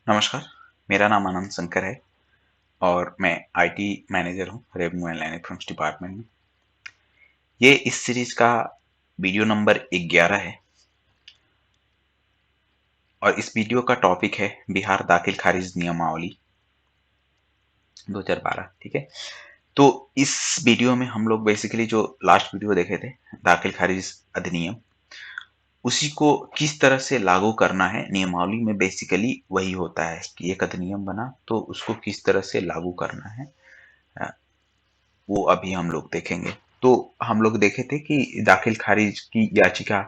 नमस्कार, मेरा नाम आनंद शंकर है और मैं आईटी मैनेजर हूँ रेवेन्यू एंड इलेक्ट्रॉनिक्स डिपार्टमेंट में। ये इस सीरीज का वीडियो नंबर 11 है और इस वीडियो का टॉपिक है बिहार दाखिल खारिज नियमावली 2012। ठीक है, तो इस वीडियो में हम लोग बेसिकली जो लास्ट वीडियो देखे थे दाखिल खारिज अधिनियम, उसी को किस तरह से लागू करना है नियमावली में। बेसिकली वही होता है कि एक अधिनियम बना तो उसको किस तरह से लागू करना है, अ, वो अभी हम लोग देखेंगे। तो हम लोग देखे थे कि दाखिल खारिज की याचिका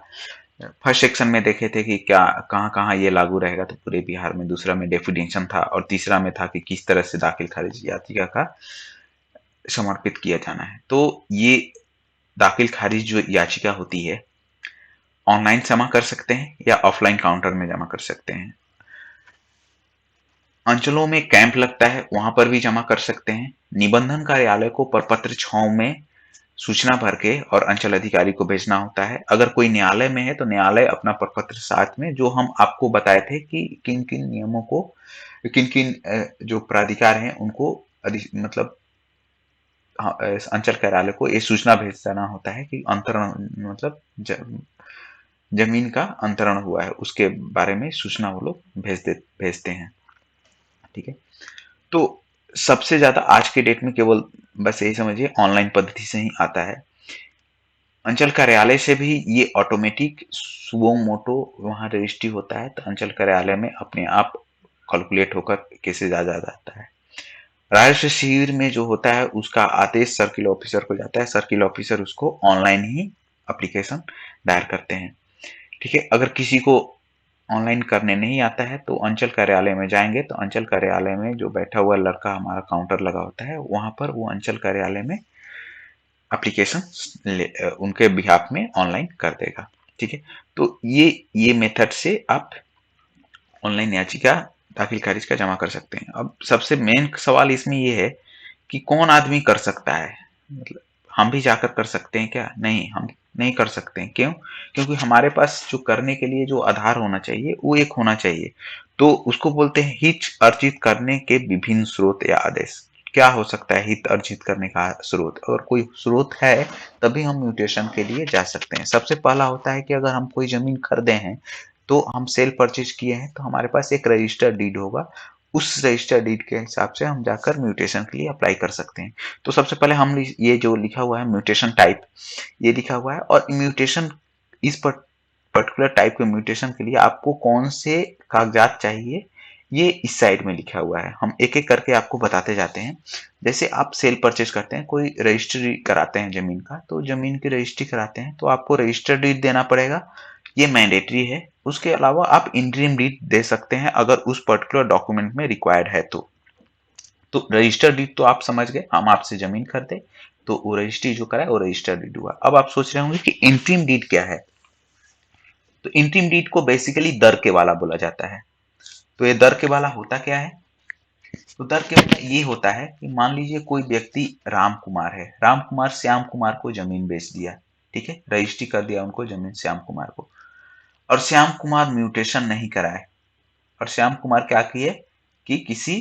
फर्स्ट सेक्शन में देखे थे कि क्या कहाँ कहाँ ये लागू रहेगा, तो पूरे बिहार में। दूसरा में डेफिनेशन था और तीसरा में था कि किस तरह से दाखिल खारिज याचिका का समर्पित किया जाना है। तो ये दाखिल खारिज जो याचिका होती है, ऑनलाइन जमा कर सकते हैं या ऑफलाइन काउंटर में जमा कर सकते हैं। अंचलों में कैंप लगता है, वहां पर भी जमा कर सकते हैं। निबंधन कार्यालय को प्रपत्र 6 में सूचना भर के और अंचल अधिकारी को भेजना होता है। अगर कोई न्यायालय में है तो न्यायालय अपना प्रपत्र साथ में, जो हम आपको बताए थे कि किन किन नियमों को, किन किन जो प्राधिकार हैं उनको मतलब हाँ, अंचल कार्यालय को ये सूचना भेजना होता है कि अंतरण मतलब जमीन का अंतरण हुआ है, उसके बारे में सूचना वो लोग भेजते हैं। ठीक है, तो सबसे ज्यादा आज के डेट में केवल बस यही समझिए ऑनलाइन पद्धति से ही आता है। अंचल कार्यालय से भी ये ऑटोमेटिक सुओ मोटो वहां रजिस्ट्री होता है, तो अंचल कार्यालय में अपने आप कैलकुलेट होकर केसेज आ जाता है। राजस्व शिविर में जो होता है उसका आदेश सर्किल ऑफिसर को जाता है, सर्किल ऑफिसर उसको ऑनलाइन ही एप्लीकेशन दायर करते हैं। ठीक है, अगर किसी को ऑनलाइन करने नहीं आता है तो अंचल कार्यालय में जाएंगे, तो अंचल कार्यालय में जो बैठा हुआ लड़का हमारा काउंटर लगा होता है, वहां पर वो अंचल कार्यालय में एप्लीकेशन उनके बिहाफ में ऑनलाइन कर देगा। ठीक है, तो ये मेथड से आप ऑनलाइन याचिका दाखिल खारिज का जमा कर सकते हैं। अब सबसे मेन सवाल इसमें ये है कि कौन आदमी कर सकता है। मतलब हम भी जाकर कर सकते हैं क्या? नहीं, हम नहीं कर सकते हैं। क्यों? क्योंकि हमारे पास जो करने के लिए जो आधार होना चाहिए वो एक होना चाहिए। तो उसको बोलते हैं हित अर्जित करने के विभिन्न स्रोत या आदेश। क्या हो सकता है हित अर्जित करने का स्रोत? अगर कोई स्रोत है तभी हम म्यूटेशन के लिए जा सकते हैं। सबसे पहला होता है कि अगर हम कोई जमीन खरीदे हैं, तो हम सेल परचेज किए हैं, तो हमारे पास एक रजिस्टर्ड डीड होगा। उस रजिस्टर्ड डीड के हिसाब से हम जाकर म्यूटेशन के लिए अप्लाई कर सकते हैं। तो सबसे पहले हम ये जो लिखा हुआ है म्यूटेशन टाइप, ये लिखा हुआ है। और म्यूटेशन इस पर्टिकुलर टाइप के म्यूटेशन के लिए आपको कौन से कागजात चाहिए, ये इस साइड में लिखा हुआ है। हम एक एक करके आपको बताते जाते हैं। जैसे आप सेल परचेज करते हैं, कोई रजिस्ट्री कराते हैं जमीन का, तो जमीन की रजिस्ट्री कराते हैं तो आपको रजिस्टर्ड डीड देना पड़ेगा, ये मैंडेटरी है। उसके अलावा आप इंटरिम डीड दे सकते हैं अगर उस पर्टिकुलर डॉक्यूमेंट में रिक्वायर्ड है तो रजिस्टर्ड डीड तो आप समझ गए, हम आपसे जमीन खरीदे तो वो रजिस्ट्री जो कराए वो रजिस्टर्ड डीड हुआ। अब आप सोच रहे होंगे कि इंटरिम डीड क्या है। तो इंटरिम डीड को बेसिकली दर के वाला बोला जाता है। तो ये दर के वाला होता क्या है? तो दर के वाला ये होता है कि मान लीजिए कोई व्यक्ति राम कुमार है, राम कुमार श्याम कुमार को जमीन बेच दिया। ठीक है, रजिस्ट्री कर दिया उनको जमीन श्याम कुमार को, और श्याम कुमार म्यूटेशन नहीं कराए, और श्याम कुमार क्या किए कि किसी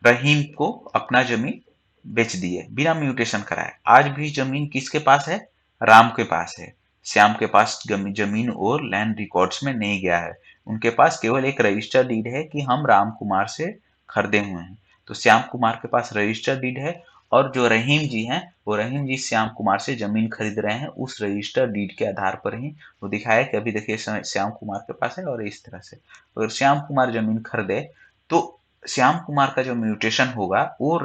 रहीम को अपना जमीन बेच दिए बिना म्यूटेशन कराए। आज भी जमीन किसके पास है? राम के पास है। श्याम के पास जमीन और लैंड रिकॉर्ड्स में नहीं गया है। उनके पास केवल एक रजिस्टर डीड है कि हम राम कुमार से खरीदे हुए हैं। तो श्याम कुमार के पास रजिस्टर डीड है, और जो रहीम जी हैं वो रहीम जी श्याम कुमार से जमीन खरीद रहे हैं उस रजिस्टर डीड के आधार पर ही। वो दिखाया कि अभी देखिए श्याम कुमार के पास है, और इस तरह से अगर श्याम कुमार जमीन खरीदे तो श्याम कुमार का जो म्यूटेशन होगा वो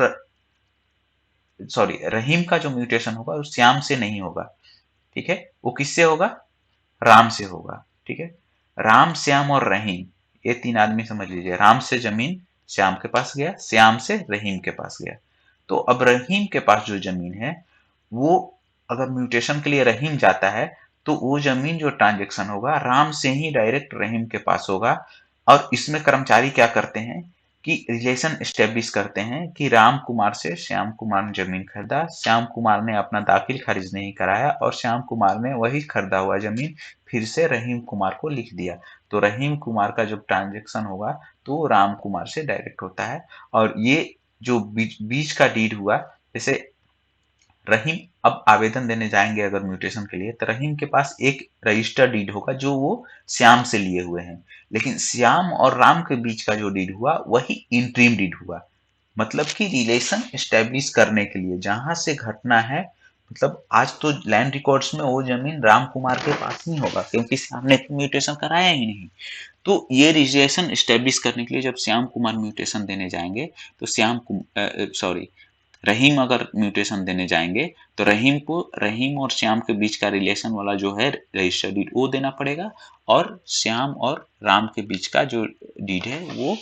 सॉरी रहीम का जो म्यूटेशन होगा वो श्याम से नहीं होगा। ठीक है, वो किससे होगा? राम से होगा। ठीक है, राम श्याम और रहीम, ये तीन आदमी समझ लीजिए। राम से जमीन श्याम के पास गया, श्याम से रहीम के पास गया। तो अब रहीम के पास जो जमीन है वो अगर म्यूटेशन के लिए रहीम जाता है तो वो जमीन जो ट्रांजेक्शन होगा राम से ही डायरेक्ट रहीम के पास होगा। और इसमें कर्मचारी क्या करते हैं कि रिलेशन एस्टेब्लिश करते हैं कि राम कुमार से श्याम कुमार ने जमीन खरीदा, श्याम कुमार ने अपना दाखिल खारिज नहीं कराया और श्याम कुमार ने वही खरीदा हुआ जमीन फिर से रहीम कुमार को लिख दिया। तो रहीम कुमार का जब ट्रांजेक्शन होगा तो वो राम कुमार से डायरेक्ट होता है। और ये जो बीच बीच का डीड हुआ, जैसे रहीम अब आवेदन देने जाएंगे अगर म्यूटेशन के लिए, तो रहीम के पास एक रजिस्टर्ड डीड होगा जो वो श्याम से लिए हुए हैं, लेकिन श्याम और राम के बीच का जो डीड हुआ वही इंट्रीम डीड हुआ। मतलब कि रिलेशन एस्टेब्लिश करने के लिए जहां से घटना है, मतलब आज तो लैंड रिकॉर्ड्स में वो जमीन राम कुमार के पास नहीं होगा क्योंकि श्याम ने तो म्यूटेशन कराया ही नहीं। तो ये रिलेशन एस्टेब्लिश करने के लिए जब श्याम कुमार म्यूटेशन देने जाएंगे तो सॉरी, रहीम अगर म्यूटेशन देने जाएंगे तो रहीम और श्याम के बीच का रिलेशन वाला जो है रजिस्टर्ड डीड वो देना पड़ेगा, और श्याम और राम के बीच का जो डीड है वो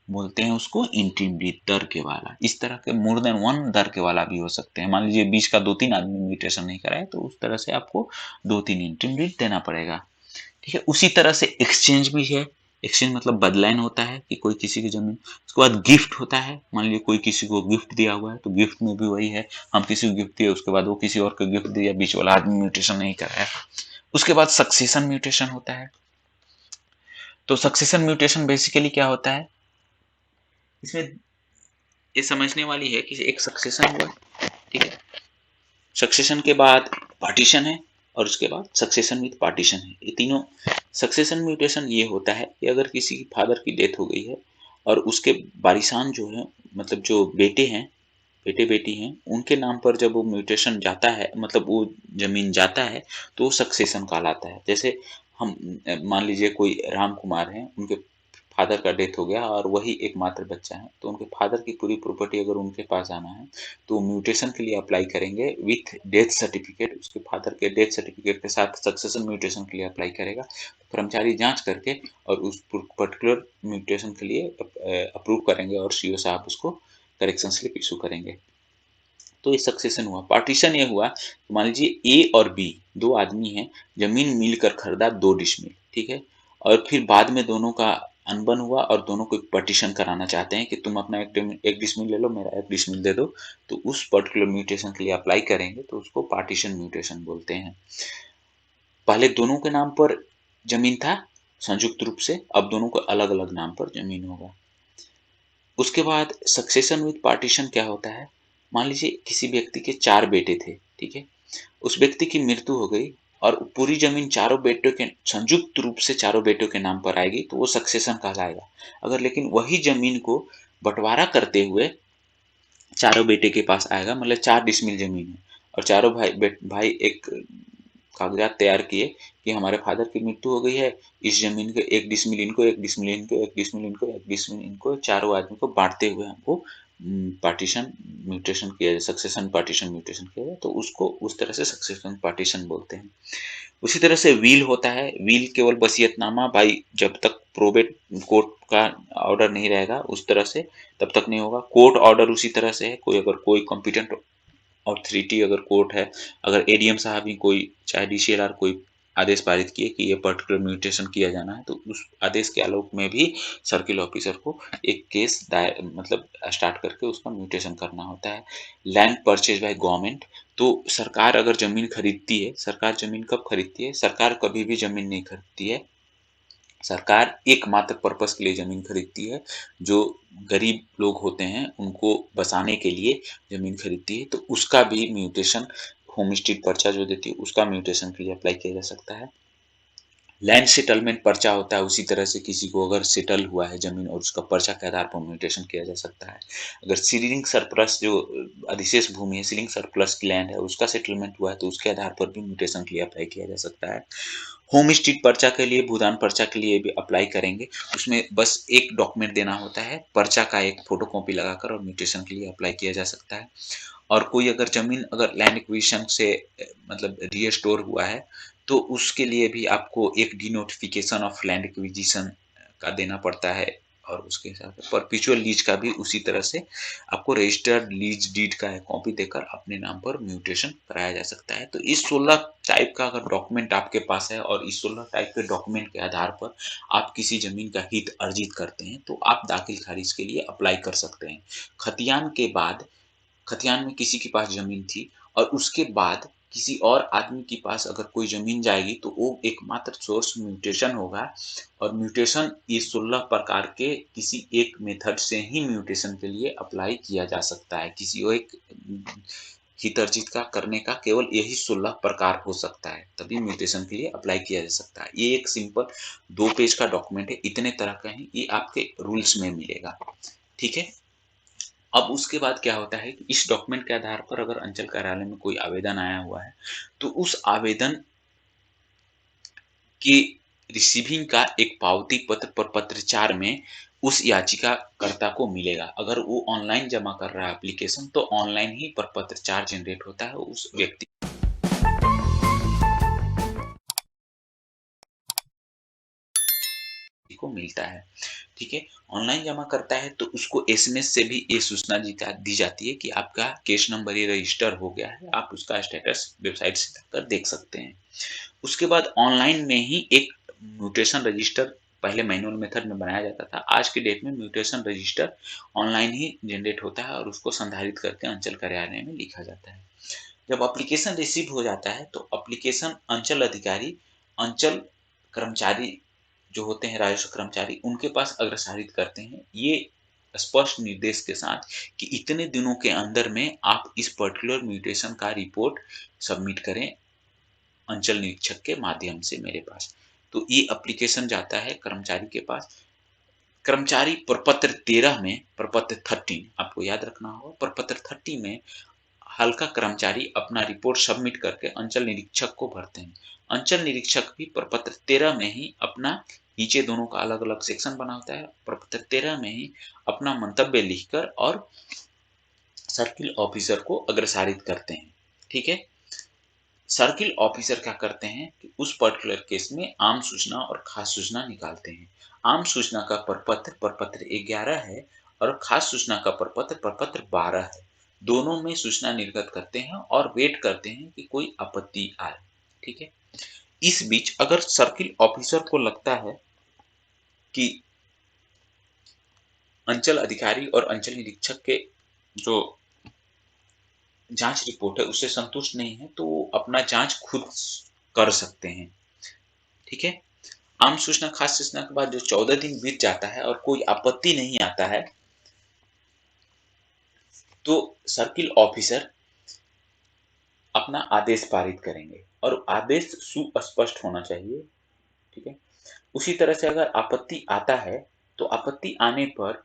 बोलते हैं उसको इंटीम डीड, दर के वाला। इस तरह के मोर देन वन दर के वाला भी हो सकते हैं। मान लीजिए बीच का 2-3 आदमी म्यूटेशन नहीं कराए तो उस तरह से आपको 2-3 इंटीम डीड देना पड़ेगा। ठीक है, उसी तरह से एक्सचेंज भी है। एक्सचेंज मतलब बदलाइन होता है कि कोई किसी की जमीन, उसके बाद गिफ्ट होता है। मान लीजिए कोई किसी को गिफ्ट दिया हुआ है तो गिफ्ट में भी वही है, हम किसी को गिफ्ट दिए उसके बाद वो किसी और को गिफ्ट दिया, बीच वाला आदमी म्यूटेशन नहीं कराया। उसके बाद सक्सेशन म्यूटेशन होता है। तो सक्सेशन म्यूटेशन बेसिकली क्या होता है, इसमें ये समझने वाली है कि एक सक्सेशन हुआ, ठीक है, सक्सेशन के बाद पार्टीशन है, और उसके बाद सक्सेशन विद पार्टीशन है। ये तीनों सक्सेशन म्यूटेशन ये होता है कि अगर किसी की फादर की डेथ हो गई है और उसके वारिसान जो है, मतलब जो बेटे हैं, बेटे बेटी हैं, उनके नाम पर जब वो म्यूटेशन जाता है, मतलब वो जमीन जाता है, तो सक्सेशन कहलाता है। जैसे हम मान लीजिए कोई राम कुमार हैं, उनके फादर का डेथ हो गया और वही एकमात्र बच्चा है, तो उनके फादर की पूरी प्रॉपर्टी अगर उनके पास आना है तो म्यूटेशन के लिए अप्लाई करेंगे विथ डेथ सर्टिफिकेट, उसके फादर के डेथ सर्टिफिकेट के साथ सक्सेशन म्यूटेशन के लिए अप्लाई करेगा। कर्मचारी जांच करके और उस पर्टिकुलर म्यूटेशन के लिए अप्रूव करेंगे और सीओ साहब उसको करेक्शन स्लिप इशू करेंगे। तो ये सक्सेशन हुआ। पार्टीशन ये हुआ, मान लीजिए ए और बी दो आदमी हैं, जमीन मिलकर खरीदा 2 डिसमिल, ठीक है, और फिर बाद में दोनों का अनबन हुआ और दोनों को पार्टीशन कराना चाहते हैं कि तुम अपना एक डिसमिल ले लो, मेरा एक डिसमिल दे दो। तो उस पर्टिकुलर म्यूटेशन के लिए अप्लाई करेंगे तो उसको पार्टीशन म्यूटेशन बोलते हैं। पहले दोनों के नाम पर जमीन था संयुक्त रूप से, अब दोनों को अलग अलग नाम पर जमीन होगा। उसके बाद सक्सेशन विद पार्टीशन क्या होता है, मान लीजिए किसी व्यक्ति के 4 बेटे थे, ठीक है, उस व्यक्ति की मृत्यु हो गई और पूरी जमीन चारों बेटों के संयुक्त रूप से चारों बेटों के नाम पर आएगी तो वो सक्सेशन कहलाएगा। अगर लेकिन वही जमीन को बंटवारा करते हुए चारों बेटे के पास आएगा, मतलब 4 डिसमिल जमीन है और चारों भाई एक कागजात तैयार किए कि हमारे फादर की मृत्यु हो गई है, इस जमीन के 1 डिसमिल इनको, 1 डिसमिल इनको, 1 डिसमिल इनको, 1 डिसमिल इनको, चारों आदमी को बांटते हुए हमको पार्टीशन म्यूटेशन किया जाए, सक्सेशन पार्टीशन म्यूटेशन किया जाए, तो उसको उस तरह से सक्सेशन पार्टीशन बोलते हैं। उसी तरह से वील होता है। वील केवल वसीयतनामा, भाई जब तक प्रोबेट कोर्ट का ऑर्डर नहीं रहेगा उस तरह से तब तक नहीं होगा। कोर्ट ऑर्डर उसी तरह से है, कोई अगर कोई कॉम्पिटेंट ऑथोरिटी अगर कोर्ट है, अगर एडीएम साहब ही कोई चाहे डीसीएलआर कोई आदेश पारित किए कि ये पर्टिकुलर म्यूटेशन किया जाना है, तो उस आदेश के आलोक में भी सर्किल ऑफिसर को एक केस दायर मतलब स्टार्ट करके उसका म्यूटेशन करना होता है। लैंड परचेज बाय गवर्नमेंट, तो सरकार अगर जमीन खरीदती है, सरकार जमीन कब खरीदती है, सरकार कभी भी जमीन नहीं खरीदती है। सरकार एकमात्र पर्पस के लिए जमीन खरीदती है, जो गरीब लोग होते हैं उनको बसाने के लिए जमीन खरीदती है, तो उसका भी म्यूटेशन होम स्ट्रीट पर्चा जो देती है उसका म्यूटेशन के लिए अप्लाई किया जा सकता है। लैंड सेटलमेंट पर्चा होता है, उसी तरह से किसी को अगर सेटल हुआ है जमीन और उसका पर्चा के आधार पर म्यूटेशन किया जा सकता है। अगर सीलिंग सरप्लस जो अधिशेष भूमि है, सीलिंग सरप्लस की लैंड है, उसका सेटलमेंट हुआ है तो उसके आधार पर भी म्यूटेशन के लिए अप्लाई किया जा सकता है। होम स्ट्रीट पर्चा के लिए, भूदान पर्चा के लिए भी अप्लाई करेंगे, उसमें बस एक डॉक्यूमेंट देना होता है, पर्चा का एक फोटोकॉपी लगाकर, और म्यूटेशन के लिए अप्लाई किया जा सकता है। और कोई अगर जमीन अगर लैंड एक्विजिशन से मतलब रीस्टोर हुआ है तो उसके लिए भी आपको एक D notification of land acquisition का देना पड़ता है और उसके हिसाब से परपेचुअल लीज का भी उसी तरह से आपको रजिस्टर्ड लीज डीड का एक कॉपी देकर अपने नाम पर म्यूटेशन कराया जा सकता है। तो इस 16 टाइप का अगर डॉक्यूमेंट आपके पास है और इस 16 टाइप के डॉक्यूमेंट के आधार पर आप किसी जमीन का हित अर्जित करते हैं, तो आप दाखिल खारिज के लिए अप्लाई कर सकते हैं। खतियान के बाद खतियान में किसी के पास ज़मीन थी और उसके बाद किसी और आदमी के पास अगर कोई ज़मीन जाएगी तो वो एकमात्र सोर्स म्यूटेशन होगा और म्यूटेशन ये 16 प्रकार के किसी एक मेथड से ही म्यूटेशन के लिए अप्लाई किया जा सकता है। किसी एक हितर्जित का करने का केवल यही 16 प्रकार हो सकता है, तभी म्यूटेशन के लिए अप्लाई किया जा सकता है। ये एक सिंपल 2 पेज का डॉक्यूमेंट है, इतने तरह का है, ये आपके रूल्स में मिलेगा। ठीक है? अब उसके बाद क्या होता है कि इस डॉक्यूमेंट के आधार पर अगर अंचल कार्यालय में कोई आवेदन आया हुआ है, तो उस आवेदन के रिसीविंग का एक पावती पत्र प्रपत्र 4 में उस याचिकाकर्ता को मिलेगा। अगर वो ऑनलाइन जमा कर रहा है एप्लीकेशन, तो ऑनलाइन ही प्रपत्र 4 जनरेट होता है उस व्यक्ति को मिलता है। ठीक है? ऑनलाइन जमा करता है तो उसको एसएमएस से भी ये सूचना दी जाती है कि आपका केस नंबर ये रजिस्टर हो गया है, आप उसका स्टेटस वेबसाइट से जाकर देख सकते हैं। उसके बाद ऑनलाइन में ही एक म्यूटेशन रजिस्टर पहले मैनुअल मेथड में बनाया जाता था। आज के डेट में म्यूटेशन रजिस्टर ऑनलाइन ही जनरेट होता है और उसको संधारित करके अंचल कार्यालय में लिखा जाता है। जब एप्लीकेशन रिसीव हो जाता है तो एप्लीकेशन अंचल अधिकारी, अंचल कर्मचारी जो होते हैं राजस्व कर्मचारी, उनके पास अग्रसारित करते हैं ये स्पष्ट निर्देश के साथ कि इतने दिनों के अंदर में आप इस पर्टिकुलर म्यूटेशन का रिपोर्ट सबमिट करें अंचल निरीक्षक के माध्यम से मेरे पास। तो ये एप्लीकेशन जाता है कर्मचारी के पास। कर्मचारी प्रपत्र 13 में प्रपत्र 13 आपको याद रखना होगा, प्रपत्र 30 में हल्का कर्मचारी अपना रिपोर्ट सबमिट करके अंचल निरीक्षक को भरते हैं। अंचल निरीक्षक भी प्रपत्र 13 में ही अपना नीचे दोनों का अलग-अलग सेक्शन बना होता है। प्रपत्र 13 में ही अपना मंतव्य लिखकर और सर्किल ऑफिसर को अग्रसारित करते हैं। ठीक है? सर्किल ऑफिसर क्या करते हैं कि उस पर्टिकुलर केस में आम सूचना और खास सूचना निकालते हैं। आम सूचना का प्रपत्र प्रपत्र 11 है और खास सूचना का प्रपत्र प्रपत्र 12 है। दोनों में सूचना निर्गत करते हैं और वेट करते हैं कि कोई आपत्ति आए। ठीक है? इस बीच अगर सर्किल ऑफिसर को लगता है कि अंचल अधिकारी और अंचल निरीक्षक के जो जांच रिपोर्ट है उससे संतुष्ट नहीं है, तो वो अपना जांच खुद कर सकते हैं। ठीक है? आम सूचना खास सूचना के बाद जो 14 दिन बीत जाता है और कोई आपत्ति नहीं आता है, तो सर्किल ऑफिसर अपना आदेश पारित करेंगे और आदेश सुस्पष्ट होना चाहिए। ठीक है? उसी तरह से अगर आपत्ति आता है, तो आपत्ति आने पर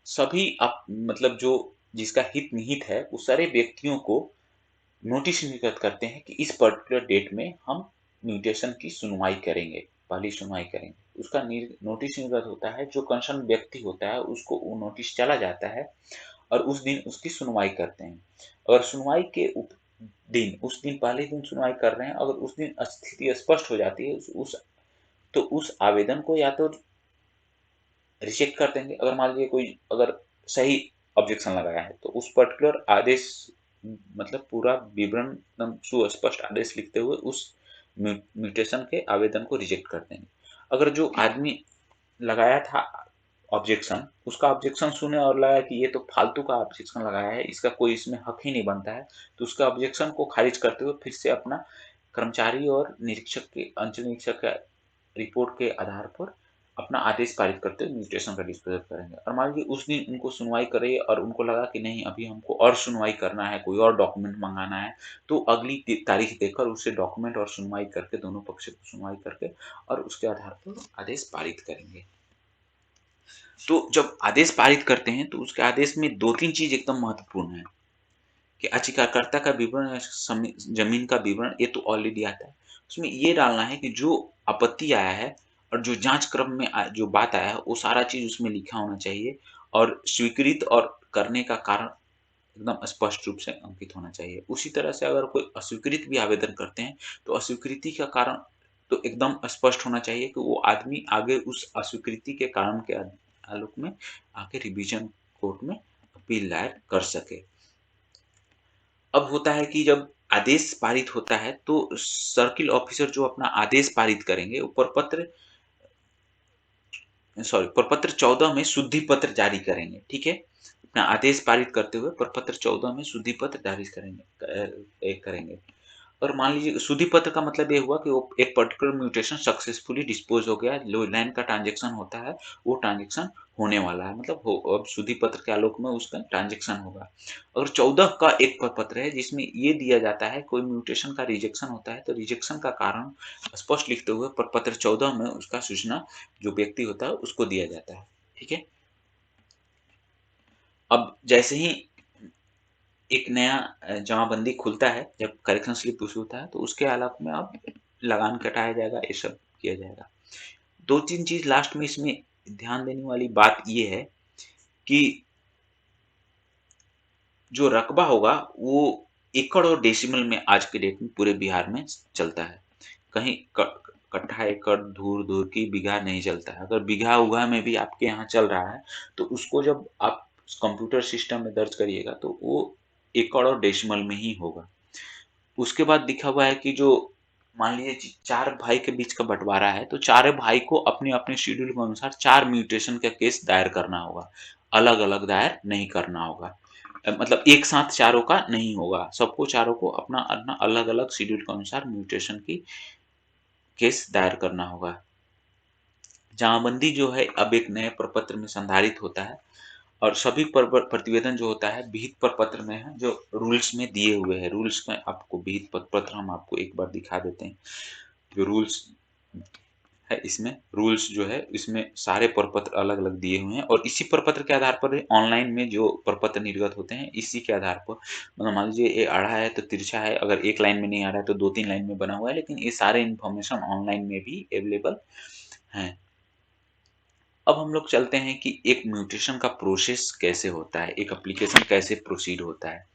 सभी आप मतलब जो जिसका हित निहित है, उस सारे व्यक्तियों को नोटिस निर्गत करते हैं कि इस पर्टिकुलर डेट में हम म्यूटेशन की सुनवाई करेंगे, पहली सुनवाई करेंगे। उसका नोटिस निर्गत होता है, जो कंसर्न व्यक्ति होता है उसको वो नोटिस चला जाता है और उस दिन उसकी सुनवाई करते हैं। अगर सुनवाई के उस दिन पहले दिन सुनवाई कर रहे हैं, अगर उस दिन स्थिति स्पष्ट हो जाती है तो उस आवेदन को या तो रिजेक्ट कर देंगे। अगर मान लीजिए कोई अगर सही ऑब्जेक्शन लगाया है तो उस पर्टिकुलर आदेश मतलब पूरा विवरण एकदम सुस्पष्ट आदेश लिखते हुए उस म्यूटेशन के आवेदन को रिजेक्ट कर देंगे। अगर जो आदमी लगाया था ऑब्जेक्शन, उसका ऑब्जेक्शन सुने और लगा कि ये तो फालतू का ऑब्जेक्शन लगाया है, इसका कोई इसमें हक ही नहीं बनता है, तो उसका ऑब्जेक्शन को खारिज करते हुए फिर से अपना कर्मचारी और निरीक्षक के अंचल निरीक्षक के रिपोर्ट के आधार पर अपना आदेश पारित करते हुए म्यूटेशन का डिस्पोजल करेंगे। और मान लीजिए उस दिन उनको सुनवाई करे और उनको लगा कि नहीं अभी हमको और सुनवाई करना है, कोई और डॉक्यूमेंट मंगाना है, तो अगली तारीख देकर उससे डॉक्यूमेंट और सुनवाई करके दोनों पक्ष को सुनवाई करके और उसके आधार पर आदेश पारित करेंगे। तो जब आदेश पारित करते हैं तो उसके आदेश में 2-3 चीज एकदम महत्वपूर्ण है कि याचिकाकर्ता का विवरण या जमीन का विवरण ये तो ऑलरेडी आता है। उसमें ये डालना है कि जो आपत्ति आया है और जो जांच क्रम में जो बात आया है वो सारा चीज उसमें लिखा होना चाहिए और स्वीकृत और करने का कारण एकदम स्पष्ट रूप से अंकित होना चाहिए। उसी तरह से अगर कोई अस्वीकृत भी आवेदन करते हैं तो अस्वीकृति का कारण तो एकदम स्पष्ट होना चाहिए कि वो आदमी आगे उस अस्वीकृति के कारण के आलोक में आके रिवीजन कोर्ट में अपील दायर कर सके। अब होता है कि जब आदेश पारित होता है तो सर्किल ऑफिसर जो अपना आदेश पारित करेंगे, वो प्रपत्र 14 में शुद्धि पत्र जारी करेंगे, ठीक है? अपना आदेश पारित करते हुए प्रपत्र 14 में शुद्धि पत्र जारी करेंगे। और मान लीजिए शुद्धि पत्र का मतलब ये हुआ कि वो एक पर्टिकुलर म्यूटेशन सक्सेसफुली डिस्पोज हो गया, जो लाइन का ट्रांजेक्शन होता है वो ट्रांजेक्शन होने वाला है, मतलब हो अब शुद्धि पत्र के आलोक में उसका ट्रांजेक्शन होगा। अगर 14 का एक पत्र है जिसमें ये दिया जाता है कोई म्यूटेशन का रिजेक्शन होता है, तो रिजेक्शन का कारण स्पष्ट लिखते हुए प्रपत्र 14 में उसका सूचना जो व्यक्ति होता है उसको दिया जाता है, ठीक है? अब जैसे ही एक नया जमाबंदी खुलता है, जब करेक्शन स्लिप इशू होता है, तो उसके आलोक में अब लगान कटाया जाएगा, ये सब किया जाएगा। 2-3 चीज़ लास्ट में इसमें ध्यान देने वाली बात ये है कि जो रकबा होगा वो एकड़ और डेसिमल में आज के डेट में पूरे बिहार में चलता है। कहीं कट्ठा, एकड़, धूर की बीघा नहीं चलता है। अगर बीघा-उघा में भी आपके यहाँ चल रहा है, तो उसको जब आप कंप्यूटर सिस्टम में दर्ज करिएगा तो वो एकड़ और डेसिमल में ही होगा। उसके बाद लिखा हुआ है कि जो मान लीजिए 4 भाई के बीच का बँटवारा है, तो चारों भाई को अपने-अपने शेड्यूल के अनुसार 4 म्यूटेशन का केस दायर करना होगा। अलग-अलग दायर नहीं करना होगा। मतलब एक साथ चारों का नहीं होगा। सबको चारों को अपना-अपना अलग-अलग शेड्यूल के अनुसार म्यूटेशन की केस दायर करना होगा। जमाबंदी जो है अब एक नए प्रपत्र में संधारित होता है और सभी प्रतिवेदन जो होता है विहित प्रपत्र में है, जो रूल्स में दिए हुए हैं। रूल्स में आपको विहित प्रपत्र हम आपको एक बार दिखा देते हैं। जो रूल्स है, इसमें रूल्स जो है इसमें सारे प्रपत्र अलग-अलग दिए हुए हैं और इसी प्रपत्र के आधार पर ऑनलाइन में जो प्रपत्र निर्गत होते हैं, इसी के आधार पर मतलब मान लीजिए ये आड़ा है तो तिरछा है, अगर एक लाइन में नहीं आ रहा है तो 2-3 लाइन में बना हुआ है, लेकिन ये सारे इन्फॉर्मेशन ऑनलाइन में भी अवेलेबल हैं। अब हम लोग चलते हैं कि एक म्यूटेशन का प्रोसेस कैसे होता है, एक एप्लीकेशन कैसे प्रोसीड होता है।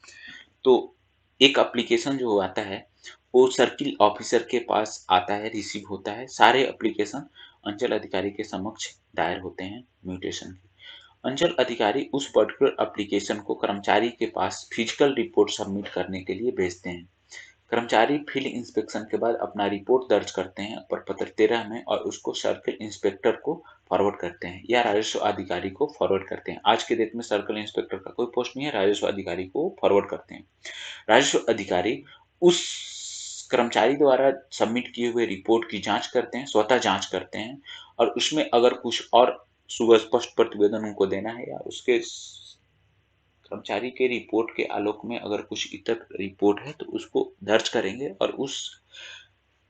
तो एक एप्लीकेशन जो आता है, वो सर्किल ऑफिसर के पास आता है, रिसीव होता है। सारे एप्लीकेशन अंचल अधिकारी के समक्ष दायर होते हैं म्यूटेशन के। अंचल अधिकारी उस पर्टिकुलर एप्लीकेशन को कर्मचारी के पास फिजिकल रिपोर्ट सबमिट करने के लिए भेजते हैं। कर्मचारी फील्ड इंस्पेक्शन के बाद अपना रिपोर्ट दर्ज करते हैं प्रपत्र 13 में और उसको सर्किल इंस्पेक्टर को फॉरवर्ड करते हैं या राजस्व अधिकारी को फॉरवर्ड करते हैं। आज के डेट में सर्किल इंस्पेक्टर का कोई पोस्ट नहीं है, राजस्व अधिकारी को फॉरवर्ड करते हैं। राजस्व अधिकारी उस कर्मचारी द्वारा सबमिट किए हुए रिपोर्ट की जांच करते हैं, स्वतः जांच करते हैं और उसमें अगर कुछ और सुस्पष्ट प्रतिवेदन उनको देना है या उसके कर्मचारी के रिपोर्ट के आलोक में अगर कुछ इतर रिपोर्ट है तो उसको दर्ज करेंगे और उस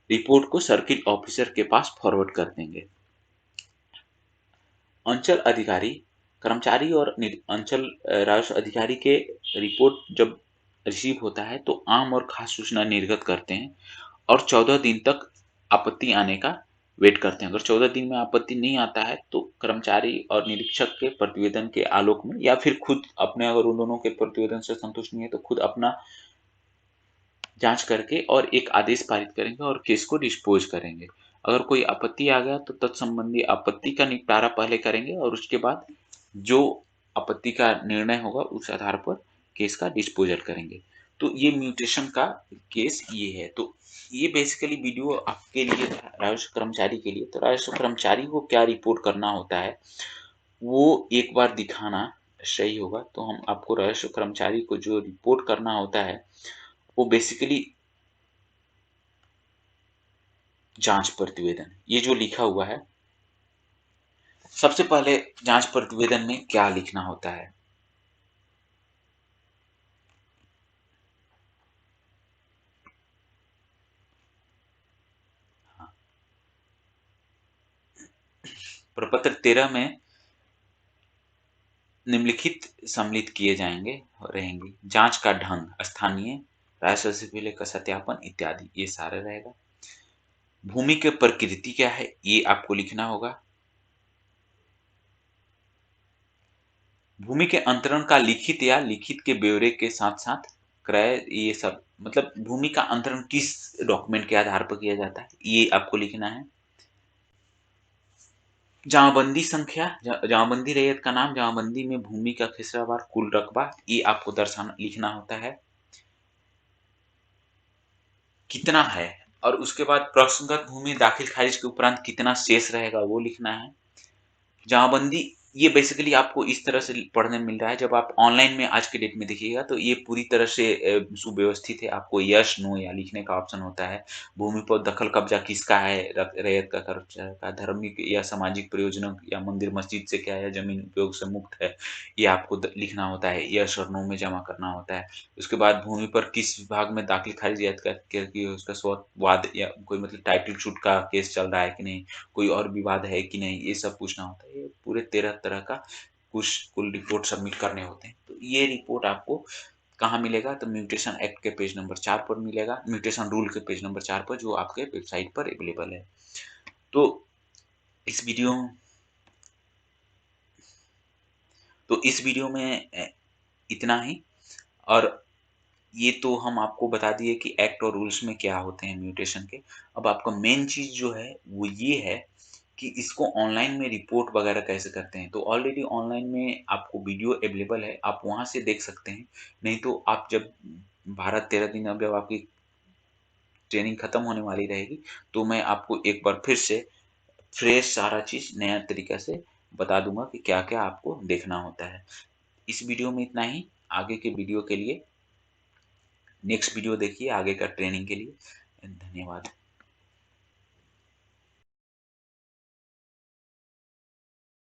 रिपोर्ट को सर्किल ऑफिसर के पास फॉरवर्ड कर देंगे। अंचल अधिकारी कर्मचारी और अंचल राजस्व अधिकारी के रिपोर्ट जब रिसीव होता है तो आम और खास सूचना निर्गत करते हैं और 14 दिन तक आपत्ति आने का वेट करते हैं। अगर 14 दिन में आपत्ति नहीं आता है तो कर्मचारी और निरीक्षक के प्रतिवेदन के आलोक में या फिर खुद अपने अगर उन दोनों के प्रतिवेदन से संतुष्ट नहीं है तो खुद अपना जांच करके और एक आदेश पारित करेंगे और केस को डिस्पोज करेंगे। अगर कोई आपत्ति आ गया तो तत्संबंधी आपत्ति का निपटारा पहले करेंगे और उसके बाद जो आपत्ति का निर्णय होगा उस आधार पर केस का डिस्पोजल करेंगे। तो ये म्यूटेशन का केस ये है। तो ये बेसिकली वीडियो आपके लिए था, राजस्व कर्मचारी के लिए। तो राजस्व कर्मचारी को क्या रिपोर्ट करना होता है वो एक बार दिखाना सही होगा। तो हम आपको राजस्व कर्मचारी को जो रिपोर्ट करना होता है वो बेसिकली जांच प्रतिवेदन, ये जो लिखा हुआ है, सबसे पहले जांच प्रतिवेदन में क्या लिखना होता है? हाँ, प्रपत्र 13 में निम्नलिखित सम्मिलित किए जाएंगे रहेंगे। जांच का ढंग, स्थानीय राजस्व से पहले का सत्यापन इत्यादि ये सारा रहेगा। भूमि की प्रकृति क्या है ये आपको लिखना होगा। भूमि के अंतरण का लिखित या लिखित के ब्यौरे के साथ साथ क्रय, ये सब मतलब भूमि का अंतरण किस डॉक्यूमेंट के आधार पर किया जाता है ये आपको लिखना है। जमाबंदी संख्या, जमाबंदी रैयत का नाम, जमाबंदी में भूमि का हिस्सावार, कुल रकबा, ये आपको दर्शाना लिखना होता है, कितना है, और उसके बाद प्रश्नगत भूमि दाखिल खारिज के उपरांत कितना शेष रहेगा वो लिखना है। जमाबंदी ये बेसिकली आपको इस तरह से पढ़ने में मिल रहा है, जब आप ऑनलाइन में आज के डेट में देखिएगा तो ये पूरी तरह से सुव्यवस्थित है। आपको यस नो या लिखने का ऑप्शन होता है। भूमि पर दखल कब्जा किसका है, रैयत का, कर्मचारी का, धार्मिक या सामाजिक प्रयोजनों या मंदिर मस्जिद से क्या है, जमीन उपयोग से मुक्त है, ये आपको लिखना होता है, यस और नो में जमा करना होता है। उसके बाद भूमि पर किस विभाग में दाखिल खारिज या उसका स्वत वाद या कोई मतलब टाइटल शूट का केस चल रहा है कि नहीं, कोई और विवाद है कि नहीं, ये सब पूछना होता है। ये पूरे 13 तरह का कुछ कुल रिपोर्ट सबमिट करने होते हैं। तो ये रिपोर्ट आपको कहाँ मिलेगा, तो म्यूटेशन एक्ट के पेज नंबर 4 पर मिलेगा, म्यूटेशन रूल के पेज नंबर 4 पर, जो आपके वेबसाइट पर अवेलेबल है। तो इस वीडियो इस वीडियो में इतना ही। और ये तो हम आपको बता दिए कि एक्ट और रूल्स में क्या होते हैं म्यूटेशन के। अब आपका मेन चीज़ जो है वो ये है कि इसको ऑनलाइन में रिपोर्ट वगैरह कैसे करते हैं। तो ऑलरेडी ऑनलाइन में आपको वीडियो अवेलेबल है, आप वहाँ से देख सकते हैं। नहीं तो आप जब भारत 13 दिन, अब जब आपकी ट्रेनिंग खत्म होने वाली रहेगी, तो मैं आपको एक बार फिर से फ्रेश सारा चीज़ नया तरीका से बता दूँगा कि क्या-क्या आपको देखना होता है। इस वीडियो में इतना ही। आगे के वीडियो के लिए नेक्स्ट वीडियो देखिए, आगे का ट्रेनिंग के लिए। धन्यवाद।